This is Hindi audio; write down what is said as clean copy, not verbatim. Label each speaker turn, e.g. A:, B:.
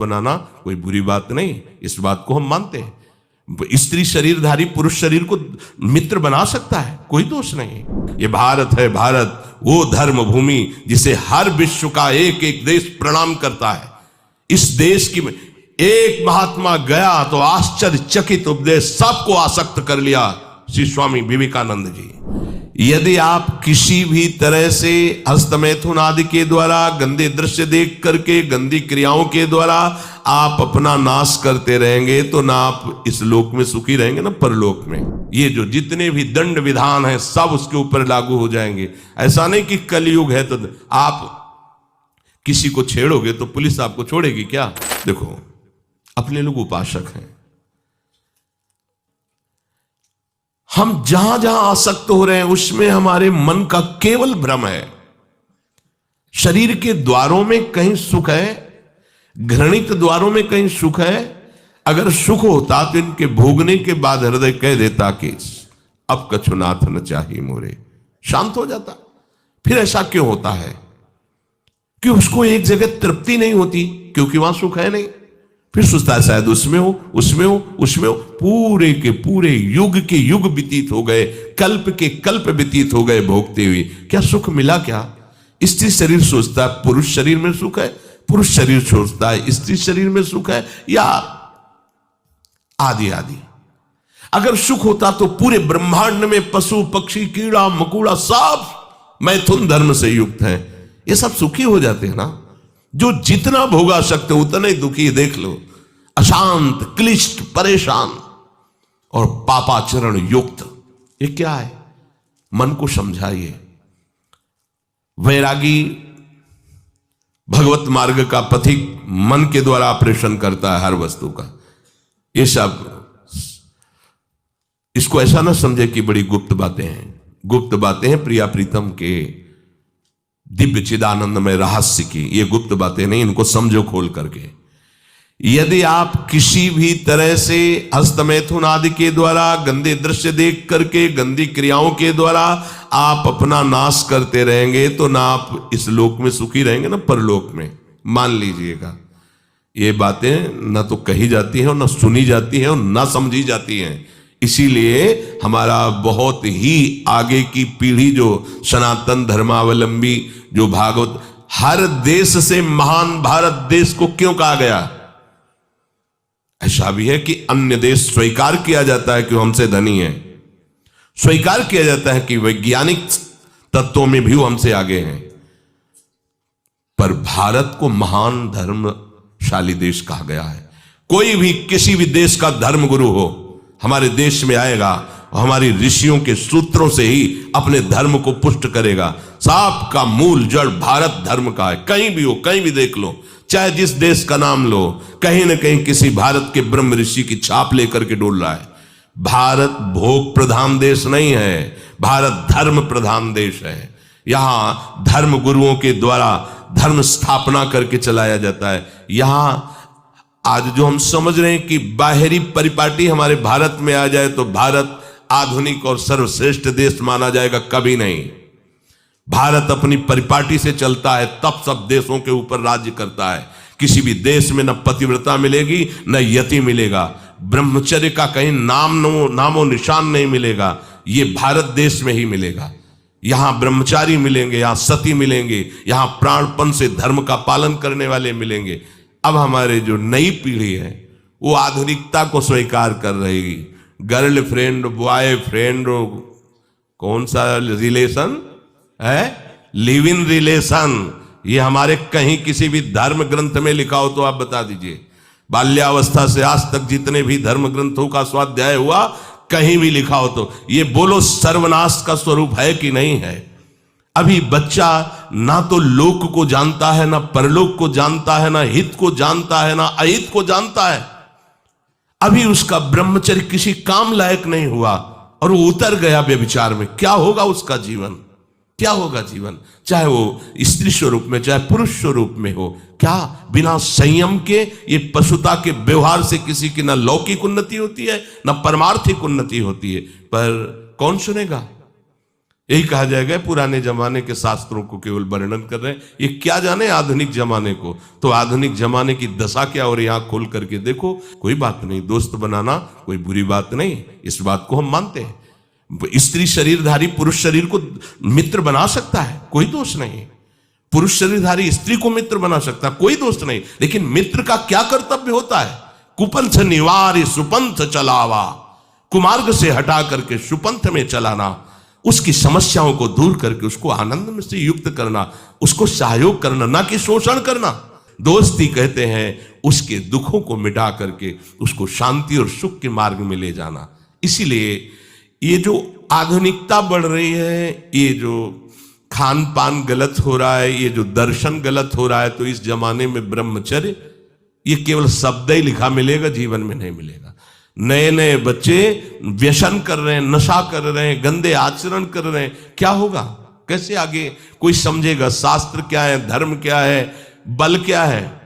A: बनाना कोई बुरी बात नहीं, इस बात को हम मानते हैं। स्त्री शरीरधारी पुरुष शरीर को मित्र बना सकता है, कोई दोष नहीं। ये भारत है, भारत वो धर्म भूमि जिसे हर विश्व का एक एक देश प्रणाम करता है। इस देश की एक महात्मा गया तो आश्चर्यचकित उपदेश सबको आसक्त कर लिया, श्री स्वामी विवेकानंद जी। यदि आप किसी भी तरह से हस्तमैथुन आदि के द्वारा, गंदे दृश्य देख करके, गंदी क्रियाओं के द्वारा आप अपना नाश करते रहेंगे तो ना आप इस लोक में सुखी रहेंगे ना परलोक में। ये जो जितने भी दंड विधान हैं सब उसके ऊपर लागू हो जाएंगे। ऐसा नहीं कि कलयुग है तो आप किसी को छेड़ोगे तो पुलिस आपको छोड़ेगी क्या? देखो, अपने लोग उपासक हैं, हम जहां जहां आसक्त हो रहे हैं उसमें हमारे मन का केवल भ्रम है। शरीर के द्वारों में कहीं सुख है, घृणित द्वारों में कहीं सुख है। अगर सुख होता तो इनके भोगने के बाद हृदय कह देता कि अब कछुनाथ न चाहिए मोरे, शांत हो जाता। फिर ऐसा क्यों होता है कि उसको एक जगह तृप्ति नहीं होती? क्योंकि वहां सुख है नहीं। फिर सोचता है शायद उसमें हो, उसमें हो, उसमें हो। पूरे के पूरे युग के युग व्यतीत हो गए, कल्प के कल्प व्यतीत हो गए भोगते हुए, क्या सुख मिला? क्या स्त्री शरीर सोचता है पुरुष शरीर में सुख है, पुरुष शरीर सोचता है स्त्री शरीर में सुख है, या आदि आदि। अगर सुख होता तो पूरे ब्रह्मांड में पशु पक्षी कीड़ा मकोड़ा सब मैथुन धर्म से युक्त हैं, ये सब सुखी हो जाते हैं ना। जो जितना भोगा सकते उतना ही दुखी। देख लो, अशांत, क्लिष्ट, परेशान और पापाचरण युक्त, ये क्या है? मन को समझाइए। वैरागी भगवत मार्ग का पथिक मन के द्वारा ऑपरेशन करता है हर वस्तु का। ये सब इसको ऐसा ना समझे कि बड़ी गुप्त बातें हैं। गुप्त बातें हैं प्रिया प्रीतम के दिव्य चिदानंद में रहस्य की, ये गुप्त बातें नहीं, इनको समझो खोल करके। यदि आप किसी भी तरह से हस्तमैथुन आदि के द्वारा, गंदे दृश्य देख करके, गंदी क्रियाओं के द्वारा आप अपना नाश करते रहेंगे तो ना आप इस लोक में सुखी रहेंगे ना परलोक में। मान लीजिएगा, ये बातें न तो कही जाती हैं और न सुनी जाती हैं और न समझी जाती हैं। इसीलिए हमारा बहुत ही आगे की पीढ़ी जो सनातन धर्मावलंबी, जो भागवत, हर देश से महान भारत देश को क्यों कहा गया? ऐसा भी है कि अन्य देश स्वीकार किया जाता है कि वो हमसे धनी है, स्वीकार किया जाता है कि वैज्ञानिक तत्वों में भी वो हमसे आगे हैं, पर भारत को महान धर्मशाली देश कहा गया है। कोई भी किसी भी देश का धर्म गुरु हो हमारे देश में आएगा और हमारी ऋषियों के सूत्रों से ही अपने धर्म को पुष्ट करेगा। सांप का मूल जड़ भारत धर्म का है। कहीं भी हो, कहीं भी देख लो, चाहे जिस देश का नाम लो, कहीं ना कहीं किसी भारत के ब्रह्म ऋषि की छाप लेकर के डोल रहा है। भारत भोग प्रधान देश नहीं है, भारत धर्म प्रधान देश है। यहां धर्म गुरुओं के द्वारा धर्म स्थापना करके चलाया जाता है। यहां आज जो हम समझ रहे हैं कि बाहरी परिपाटी हमारे भारत में आ जाए तो भारत आधुनिक और सर्वश्रेष्ठ देश माना जाएगा, कभी नहीं। भारत अपनी परिपाटी से चलता है, तब सब देशों के ऊपर राज्य करता है। किसी भी देश में न पतिव्रता मिलेगी न यति मिलेगा, ब्रह्मचर्य का कहीं नामो निशान नहीं मिलेगा। ये भारत देश में ही मिलेगा। यहां ब्रह्मचारी मिलेंगे, यहां सती मिलेंगे, यहां प्राणपण से धर्म का पालन करने वाले मिलेंगे। अब हमारे जो नई पीढ़ी है वो आधुनिकता को स्वीकार कर रहेगी। गर्लफ्रेंड, बॉयफ्रेंड, कौन सा रिलेशन है? Live in relation. ये हमारे कहीं किसी भी धर्म ग्रंथ में लिखा हो तो आप बता दीजिए। बाल्यावस्था से आज तक जितने भी धर्म ग्रंथों का स्वाध्याय हुआ, कहीं भी लिखा हो तो ये बोलो सर्वनाश का स्वरूप है कि नहीं है? अभी बच्चा ना तो लोक को जानता है, ना परलोक को जानता है, ना हित को जानता है, ना अहित को जानता है। अभी उसका ब्रह्मचर्य किसी काम लायक नहीं हुआ और वो उतर गया व्यभिचार में। क्या होगा उसका जीवन? क्या होगा जीवन? चाहे वो स्त्री स्वरूप में चाहे पुरुष स्वरूप में हो, क्या बिना संयम के ये पशुता के व्यवहार से किसी की ना लौकिक उन्नति होती है ना परमार्थिक उन्नति होती है। पर कौन सुनेगा? यही कहा जाएगा पुराने जमाने के शास्त्रों को केवल वर्णन कर रहे हैं, ये क्या जाने आधुनिक जमाने को। तो आधुनिक जमाने की दशा क्या हो रही है, आंख खोल करके देखो। कोई बात नहीं, दोस्त बनाना कोई बुरी बात नहीं, इस बात को हम मानते हैं। स्त्री शरीरधारी पुरुष शरीर को मित्र बना सकता है, कोई दोष नहीं। पुरुष शरीरधारी स्त्री को मित्र बना सकता है, कोई दोष नहीं। लेकिन मित्र का क्या कर्तव्य होता है? कुपंथ निवार सुपंथ चलावा, कुमार्ग से हटा करके सुपंथ में चलाना, उसकी समस्याओं को दूर करके उसको आनंद में से युक्त करना, उसको सहयोग करना, ना कि शोषण करना। दोस्ती कहते हैं उसके दुखों को मिटा करके उसको शांति और सुख के मार्ग में ले जाना। इसीलिए ये जो आधुनिकता बढ़ रही है, ये जो खान पान गलत हो रहा है, ये जो दर्शन गलत हो रहा है, तो इस जमाने में ब्रह्मचर्य ये केवल शब्द ही लिखा मिलेगा, जीवन में नहीं मिलेगा। नए नए बच्चे व्यसन कर रहे हैं, नशा कर रहे हैं, गंदे आचरण कर रहे हैं, क्या होगा? कैसे आगे कोई समझेगा शास्त्र क्या है, धर्म क्या है, बल क्या है?